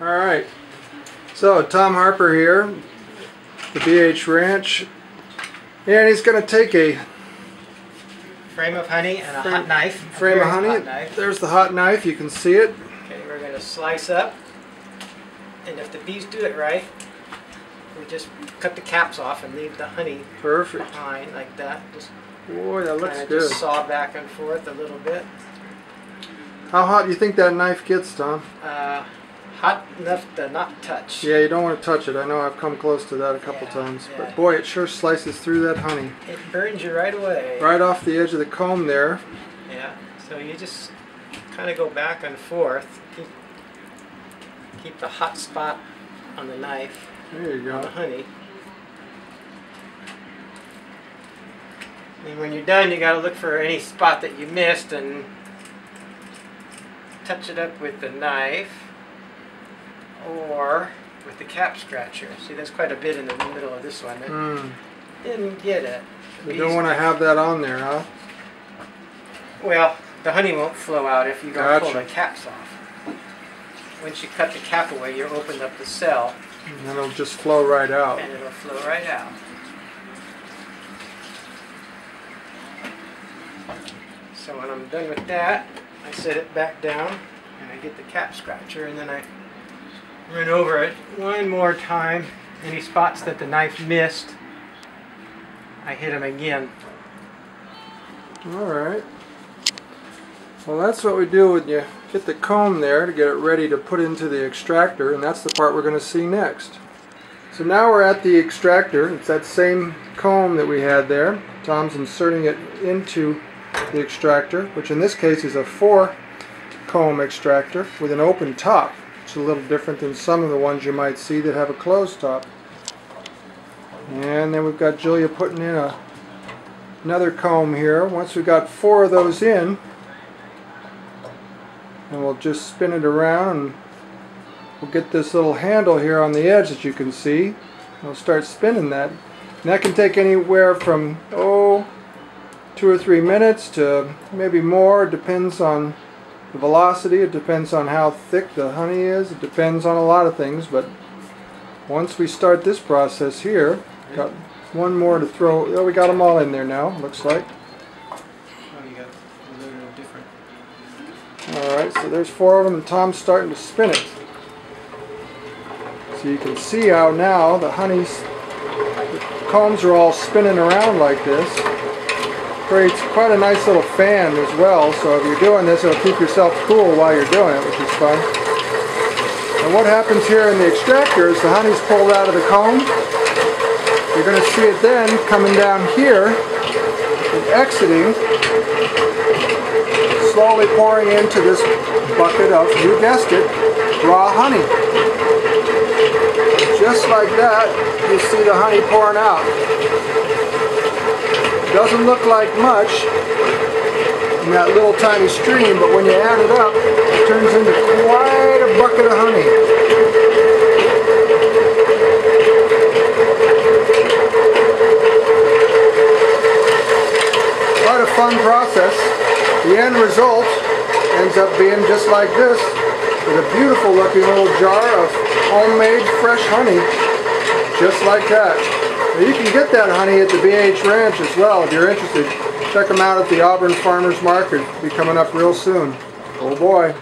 Alright, so Tom Harper here, the BH Ranch, and he's going to take a frame of honey and a hot knife. Frame of honey. There's the hot knife, you can see it. Okay, we're going to slice up, and if the bees do it right, we just cut the caps off and leave the honey behind like that. Just boy, that looks good. Just saw back and forth a little bit. How hot do you think that knife gets, Tom? Hot enough to not touch. Yeah, you don't want to touch it. I know I've come close to that a couple times. Yeah. But boy, it sure slices through that honey. It burns you right away. Right off the edge of the comb there. Yeah, so you just kind of go back and forth. Keep the hot spot on the knife. There you go. On the honey. And when you're done, you got to look for any spot that you missed and touch it up with the knife or with the cap scratcher. See, there's quite a bit in the middle of this one. Didn't get it. You don't want to have that on there, huh? Well, the honey won't flow out if you don't pull the caps off. Once you cut the cap away, you open up the cell. And it'll just flow right out. And it'll flow right out. So when I'm done with that, I set it back down and I get the cap scratcher and then I run over it one more time. Any spots that the knife missed, I hit them again. Alright. Well, that's what we do when you get the comb there to get it ready to put into the extractor, and that's the part we're going to see next. So now we're at the extractor. It's that same comb that we had there. Tom's inserting it into the extractor, which in this case is a 4-comb extractor with an open top. It's a little different than some of the ones you might see that have a closed top. And then we've got Julia putting in another comb here. Once we've got 4 of those in, and we'll just spin it around and we'll get this little handle here on the edge that you can see. We'll start spinning that. And that can take anywhere from 2 or 3 minutes to maybe more. It depends on the velocity, it depends on how thick the honey is, it depends on a lot of things, but once we start this process here, got one more to throw. Oh, we got them all in there now, looks like. Oh, you got a little different. Alright, so there's 4 of them and Tom's starting to spin it. So you can see how now the combs are all spinning around like this. Creates quite a nice little fan as well, so if you're doing this, it'll keep yourself cool while you're doing it, which is fun. And what happens here in the extractor is the honey's pulled out of the comb. You're going to see it then coming down here and exiting, slowly pouring into this bucket of, you guessed it, raw honey. Just like that, you see the honey pouring out. Doesn't look like much in that little tiny stream, but when you add it up, it turns into quite a bucket of honey. Quite a fun process. The end result ends up being just like this, with a beautiful looking little jar of homemade fresh honey, just like that. Now you can get that honey at the BH Ranch as well if you're interested. Check them out at the Auburn Farmers Market. It'll be coming up real soon. Oh boy.